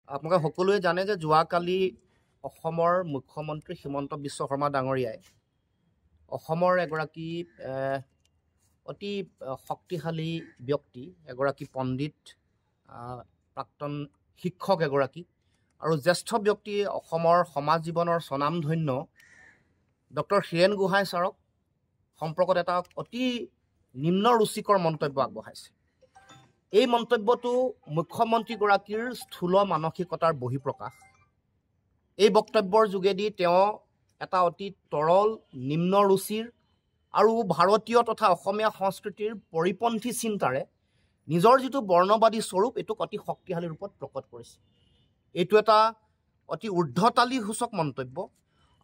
আপোনালোকে সকলোৱে জানে যে যোৱাকালি অসমৰ মুখ্যমন্ত্ৰী হিমন্ত বিশ্ব শৰ্মা ডাঙৰীয়াই অসমৰ এগৰাকী অতি শক্তিশালী ব্যক্তি এগৰাকী পণ্ডিত প্ৰাক্তন শিক্ষক এগৰাকী আৰু জ্যেষ্ঠ ব্যক্তি অসমৰ সমাজ জীৱনৰ স্বনামধন্য ডক্টৰ হীৰেণ গোহাঁই ছাৰক সম্পৰ্কত এটা অতি নিম্ন ৰুচিকৰ মন্তব্য আগবঢ়াইছে। এই মন্তব্যটো মুখ্যমন্ত্ৰীগৰাকীৰ স্থূল মানসিকতাৰ বহিঃপ্ৰকাশ। এই বক্তব্যৰ যোগেদি তেওঁ এটা অতি তৰল নিম্ন ৰুচিৰ আৰু ভাৰতীয় তথা অসমীয়া সংস্কৃতিৰ পৰিপন্থী চিন্তাৰে নিজৰ যিটো বৰ্ণবাদী স্বৰূপ এইটোক অতি শক্তিশালী ৰূপত প্ৰকট কৰিছে। এইটো এটা অতি ঊৰ্ধ্বতালীসূচক মন্তব্য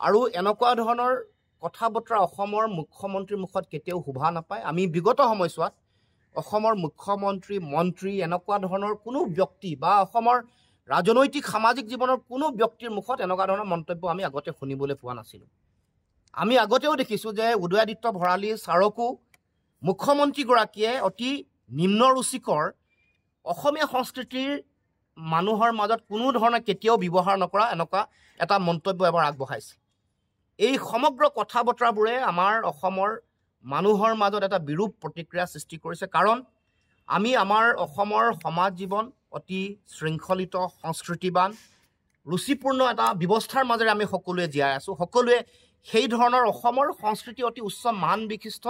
আৰু এনেকুৱা ধৰণৰ কথা বতৰা অসমৰ মুখ্যমন্ত্ৰীৰ মুখত কেতিয়াও শোভা নাপায়। আমি বিগত সময়ছোৱাত অসমৰ মুখ্যমন্ত্ৰী মন্ত্ৰী এনেকুৱা ধৰণৰ কোনো ব্যক্তি বা অসমৰ ৰাজনৈতিক সামাজিক জীৱনৰ কোনো ব্যক্তিৰ মুখত এনেকুৱা ধৰণৰ মন্তব্য আমি আগতে শুনিবলৈ পোৱা নাছিলোঁ। আমি আগতেও দেখিছোঁ যে উদয়াদিত্য ভৰালী ছাৰকো মুখ্যমন্ত্ৰীগৰাকীয়ে অতি নিম্ন ৰুচিকৰ অসমীয়া সংস্কৃতিৰ মানুহৰ মাজত কোনো ধৰণে কেতিয়াও ব্যৱহাৰ নকৰা এনেকুৱা এটা মন্তব্য এবাৰ আগবঢ়াইছে। এই সমগ্ৰ কথা বতৰাবোৰে আমাৰ অসমৰ মানুহৰ মাজত এটা বিৰূপ প্ৰতিক্ৰিয়া সৃষ্টি কৰিছে। কাৰণ আমি আমাৰ অসমৰ সমাজ জীৱন অতি শৃংখলিত সংস্কৃতিবান ৰুচিপূৰ্ণ এটা ব্যৱস্থাৰ মাজেৰে আমি সকলোৱে জীয়াই আছোঁ। সকলোৱে সেই ধৰণৰ অসমৰ সংস্কৃতি অতি উচ্চ মান বিশিষ্ট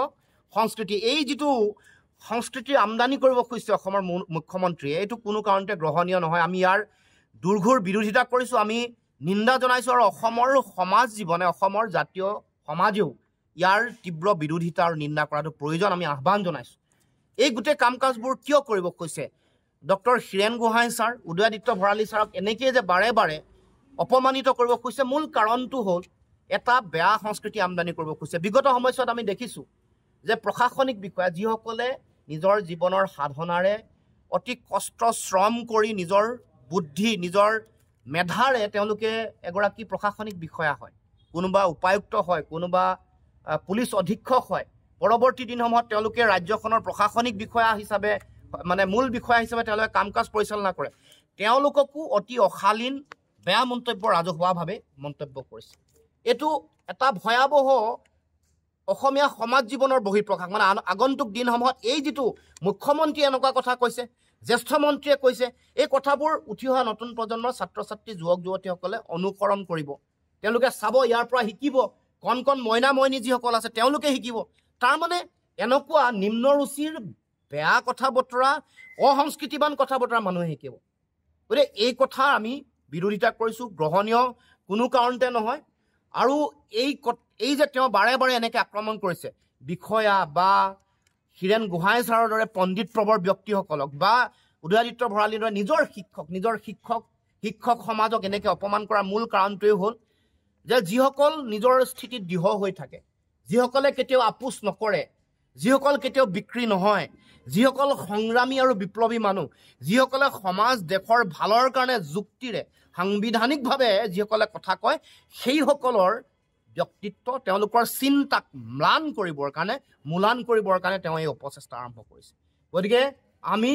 সংস্কৃতি, এই যিটো সংস্কৃতিৰ আমদানি কৰিব খুজিছে অসমৰ মুখ্যমন্ত্ৰীয়ে, এইটো কোনো কাৰণতে গ্ৰহণীয় নহয়। আমি ইয়াৰ দুৰ্ঘোৰ বিৰোধিতা কৰিছোঁ, আমি নিন্দা জনাইছোঁ আৰু অসমৰ সমাজ জীৱনে অসমৰ জাতীয় সমাজেও ইয়াৰ তীব্ৰ বিৰোধিতা আৰু নিন্দা কৰাটো প্ৰয়োজন আমি আহ্বান জনাইছোঁ। এই গোটেই কাম কাজবোৰ কিয় কৰিব খুজিছে ডক্টৰ হীৰেণ গোহাঁই ছাৰ, উদয়াদিত্য ভৰালী ছাৰক এনেকৈ যে বাৰে বাৰে অপমানিত কৰিব খুজিছে, মূল কাৰণটো হ'ল এটা বেয়া সংস্কৃতি আমদানি কৰিব খুজিছে। বিগত সময়ছোৱাত আমি দেখিছোঁ যে প্ৰশাসনিক বিষয়া যিসকলে নিজৰ জীৱনৰ সাধনাৰে অতি কষ্ট শ্ৰম কৰি নিজৰ বুদ্ধি নিজৰ মেধাৰে তেওঁলোকে এগৰাকী প্ৰশাসনিক বিষয়া হয়, কোনোবা উপায়ুক্ত হয়, কোনোবা পুলিচ অধীক্ষক হয়। পৰৱৰ্তী দিনসমূহত তেওঁলোকে ৰাজ্যখনৰ প্ৰশাসনিক বিষয়া হিচাপে মূল বিষয়া হিচাপে তেওঁলোকে কাম কাজ পৰিচালনা কৰে। তেওঁলোককো অতি অশালীন বেয়া মন্তব্য ৰাজহুৱাভাৱে মন্তব্য কৰিছে। এইটো এটা ভয়াৱহ অসমীয়া সমাজ জীৱনৰ বহিঃপ্ৰকাশ। আগন্তুক দিনসমূহত এই যিটো মুখ্যমন্ত্ৰীয়ে এনেকুৱা কথা কৈছে, জ্যেষ্ঠ মন্ত্ৰীয়ে কৈছে, এই কথাবোৰ উঠি অহা নতুন প্ৰজন্মৰ ছাত্ৰ ছাত্ৰী যুৱক যুৱতীসকলে অনুসৰণ কৰিব, তেওঁলোকে চাব, ইয়াৰ পৰা শিকিব। কণ কণ মইনা মইনী যিসকল আছে তেওঁলোকে শিকিব। তাৰমানে এনেকুৱা নিম্ন ৰুচিৰ বেয়া কথা বতৰা, অসংস্কৃতিবান কথা বতৰা মানুহে শিকিব। গতিকে এই কথা আমি বিৰোধিতা কৰিছোঁ, গ্ৰহণীয় কোনো কাৰণতে নহয়। আৰু এই যে তেওঁ বাৰে বাৰে এনেকৈ আক্ৰমণ কৰিছে বিষয়া বা হীৰেণ গোহাঁই ছাৰৰ দৰে পণ্ডিত প্ৰবৰ ব্যক্তিসকলক বা উদয়াদিত্য ভৰালীৰ দৰে নিজৰ শিক্ষক সমাজক এনেকৈ অপমান কৰাৰ মূল কাৰণটোৱেই হ'ল যে যিসকল নিজৰ স্থিতিত দৃঢ় হৈ থাকে, যিসকলে কেতিয়াও আপোচ নকৰে, যিসকল কেতিয়াও বিক্ৰী নহয়, যিসকল সংগ্ৰামী আৰু বিপ্লৱী মানুহ, যিসকলে সমাজ দেশৰ ভালৰ কাৰণে যুক্তিৰে সাংবিধানিকভাৱে যিসকলে কথা কয়, সেইসকলৰ ব্যক্তিত্ব তেওঁলোকৰ চিন্তাক ম্লান কৰিবৰ কাৰণে তেওঁ এই অপচেষ্টা আৰম্ভ কৰিছে। গতিকে আমি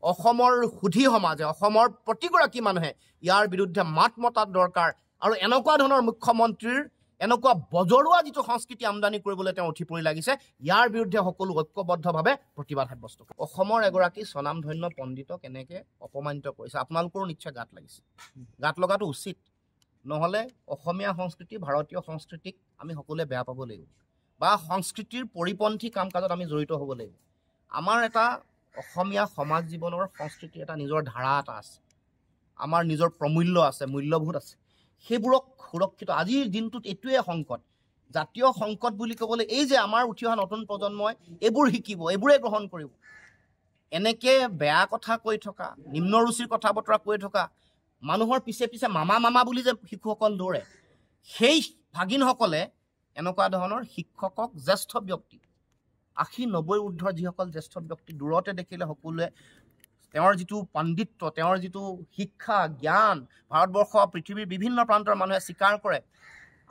অসমৰ সুধী সমাজে, অসমৰ প্ৰতিগৰাকী মানুহে ইয়াৰ বিৰুদ্ধে মাত মতাৰ দৰকাৰ। আৰু এনেকুৱা ধৰণৰ মুখ্যমন্ত্ৰীৰ এনেকুৱা বজৰুৱা যিটো সংস্কৃতি আমদানি কৰিবলৈ তেওঁ উঠি পৰি লাগিছে, ইয়াৰ বিৰুদ্ধে সকলো ঐক্যবদ্ধভাৱে প্ৰতিবাদ সাব্যস্ত কৰে। অসমৰ এগৰাকী স্বনামধন্য পণ্ডিতক এনেকৈ অপমানিত কৰিছে, আপোনালোকৰো নিশ্চয় গাত লাগিছে। গাত লগাটো উচিত, নহ'লে অসমীয়া সংস্কৃতি, ভাৰতীয় সংস্কৃতিক আমি সকলোৱে বেয়া পাব লাগিব বা সংস্কৃতিৰ পৰিপন্থী কাম কাজত আমি জড়িত হ'ব লাগিব। আমাৰ এটা অসমীয়া সমাজ জীৱনৰ সংস্কৃতিৰ এটা নিজৰ ধাৰা এটা আছে, আমাৰ নিজৰ প্ৰমূল্য আছে, মূল্যবোধ আছে, সেইবোৰক সুৰক্ষিত। আজিৰ দিনটোত এইটোৱে সংকট, জাতীয় সংকট বুলি ক'বলৈ এই যে আমাৰ উঠি অহা নতুন প্ৰজন্মই এইবোৰ শিকিব, এইবোৰে গ্ৰহণ কৰিব। এনেকৈ বেয়া কথা কৈ থকা, নিম্ন ৰুচিৰ কথা বতৰা কৈ থকা মানুহৰ পিছে পিছে মামা বুলি যে শিশুসকল দৌৰে, সেই ভাগিনসকলে এনেকুৱা ধৰণৰ শিক্ষকক, জ্যেষ্ঠ ব্যক্তি 80-90 ঊৰ্ধৰ যিসকল জ্যেষ্ঠ ব্যক্তি দূৰতে দেখিলে সকলোৱে তেওঁৰ যিটো পণ্ডিত্ব, তেওঁৰ যিটো শিক্ষা জ্ঞান ভাৰতবৰ্ষ পৃথিৱীৰ বিভিন্ন প্ৰান্তৰ মানুহে স্বীকাৰ কৰে।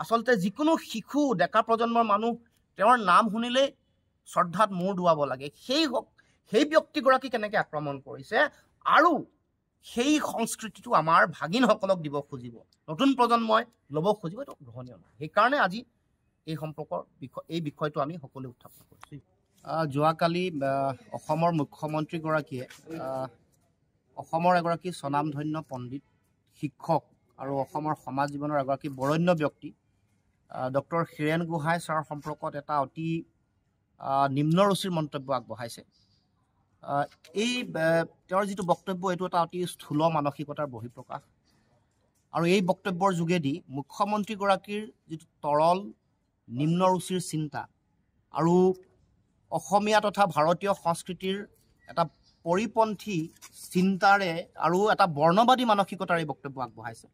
আচলতে যিকোনো শিশু ডেকা প্ৰজন্মৰ মানুহ তেওঁৰ নাম শুনিলেই শ্ৰদ্ধাত মূৰ দোৱাব লাগে। সেই ব্যক্তিগৰাকী কেনেকৈ আক্ৰমণ কৰিছে আৰু সেই সংস্কৃতিটো আমাৰ ভাগিনসকলক দিব খুজিব, নতুন প্ৰজন্মই ল'ব খুজিব, এইটো গ্ৰহণীয় নহয়। সেইকাৰণে আজি এই সম্পৰ্কৰ এই বিষয়টো আমি সকলোৱে উত্থাপন কৰিছোঁ। যোৱাকালি অসমৰ মুখ্যমন্ত্ৰীগৰাকীয়ে অসমৰ এগৰাকী স্বনামধন্য পণ্ডিত, শিক্ষক আৰু অসমৰ সমাজ জীৱনৰ এগৰাকী বৰেণ্য ব্যক্তি ডক্টৰ হীৰেণ গোহাঁই ছাৰৰ সম্পৰ্কত এটা অতি নিম্ন ৰুচিৰ মন্তব্য আগবঢ়াইছে। এই তেওঁৰ যিটো বক্তব্য, এইটো এটা অতি স্থূল মানসিকতাৰ বহিঃপ্ৰকাশ। আৰু এই বক্তব্যৰ যোগেদি মুখ্যমন্ত্ৰীগৰাকীৰ যিটো তৰল নিম্ন ৰুচিৰ চিন্তা আৰু অসমীয়া তথা ভাৰতীয় সংস্কৃতিৰ এটা পৰিপন্থী চিন্তাৰে আৰু এটা বৰ্ণবাদী মানসিকতাৰ এই বক্তব্য আগবঢ়াইছে।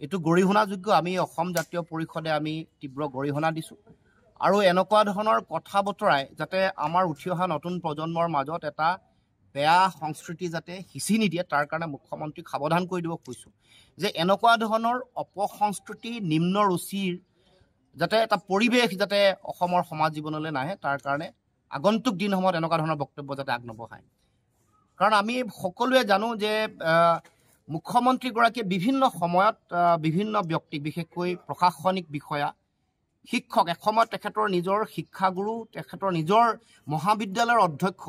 এইটো গৰিহণাযোগ্য। আমি অসম জাতীয় পৰিষদে আমি তীব্ৰ গৰিহণা দিছোঁ। আৰু এনেকুৱা ধৰণৰ কথা বতৰাই যাতে আমাৰ উঠি অহা নতুন প্ৰজন্মৰ মাজত এটা বেয়া সংস্কৃতি যাতে সিঁচি নিদিয়ে, তাৰ কাৰণে মুখ্যমন্ত্ৰীক সাৱধান কৰি দিব কৈছোঁ যে এনেকুৱা ধৰণৰ অপসংস্কৃতি, নিম্ন ৰুচিৰ যাতে এটা পৰিৱেশ যাতে অসমৰ সমাজ জীৱনলৈ নাহে, তাৰ কাৰণে আগন্তুক দিনসমূহত এনেকুৱা ধৰণৰ বক্তব্য যাতে আগ নবঢ়ায়। কাৰণ আমি সকলোৱে জানো যে মুখ্যমন্ত্ৰীগৰাকীয়ে বিভিন্ন সময়ত বিভিন্ন ব্যক্তিক, বিশেষকৈ প্ৰশাসনিক বিষয়া, শিক্ষক, এসময়ত তেখেতৰ নিজৰ শিক্ষাগুৰু, তেখেতৰ নিজৰ মহাবিদ্যালয়ৰ অধ্যক্ষ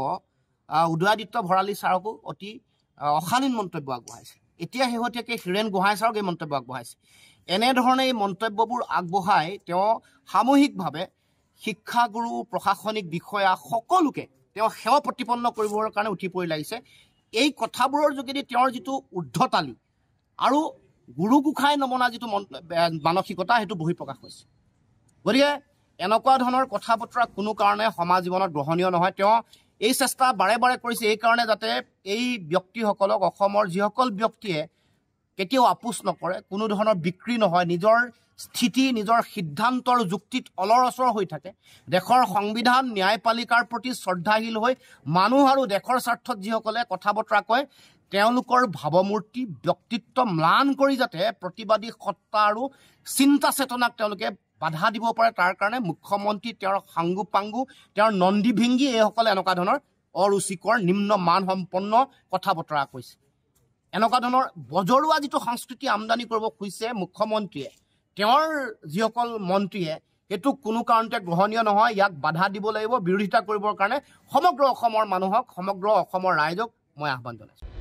উদয়াদিত্য ভৰালী ছাৰকো অতি অশালীন মন্তব্য আগবঢ়াইছে। এতিয়া শেহতীয়াকৈ হীৰেণ গোহাঁই ছাৰক এই মন্তব্য আগবঢ়াইছে। এনেধৰণে এই মন্তব্যবোৰ আগবঢ়াই তেওঁ সামূহিকভাৱে শিক্ষাগুৰু, প্ৰশাসনিক বিষয়া সকলোকে তেওঁ সেৱা প্ৰতিপন্ন কৰিবৰ কাৰণে উঠি পৰি লাগিছে। এই কথাবোৰৰ যোগেদি তেওঁৰ যিটো ঊৰ্ধতালি আৰু গুৰু গোসাঁই নমনা যিটো মানসিকতা, সেইটো বহিঃপ্ৰকাশ হৈছে। গতিকে এনেকুৱা ধৰণৰ কথা বতৰা কোনো কাৰণে সমাজ জীৱনত গ্ৰহণীয় নহয়। তেওঁ এই চেষ্টা বাৰে বাৰে কৰিছে এইকাৰণে যাতে এই ব্যক্তিসকলক, অসমৰ যিসকল ব্যক্তিয়ে কেতিয়াও আপোচ নকৰে, কোনো ধৰণৰ বিক্ৰী নহয়, নিজৰ স্থিতি, নিজৰ সিদ্ধান্তৰ যুক্তিত অলৰঅচৰ হৈ থাকে, দেশৰ সংবিধান, ন্যায়পালিকাৰ প্ৰতি শ্ৰদ্ধাশীল হৈ মানুহ আৰু দেশৰ স্বাৰ্থত যিসকলে কথা বতৰা কয়, তেওঁলোকৰ ভাৱমূৰ্তি, ব্যক্তিত্ব ম্লান কৰি যাতে প্ৰতিবাদী সত্তা আৰু চিন্তা চেতনাক তেওঁলোকে বাধা দিব পাৰে, তাৰ কাৰণে মুখ্যমন্ত্ৰী, তেওঁৰ সাংগু পাংগু, তেওঁৰ নন্দী ভিংগী এইসকলে এনেকুৱা ধৰণৰ অৰুচিকৰ, নিম্ন মানসম্পন্ন কথা বতৰা কৈছে। এনেকুৱা ধৰণৰ বজৰুৱা যিটো সংস্কৃতি আমদানি কৰিব খুজিছে মুখ্যমন্ত্ৰীয়ে, তেওঁৰ যিসকল মন্ত্ৰীয়ে, সেইটো কোনো কাৰণতে গ্ৰহণীয় নহয়। ইয়াক বাধা দিব লাগিব। বিৰোধিতা কৰিবৰ কাৰণে সমগ্ৰ অসমৰ মানুহক, সমগ্ৰ অসমৰ ৰাইজক মই আহ্বান জনাইছোঁ।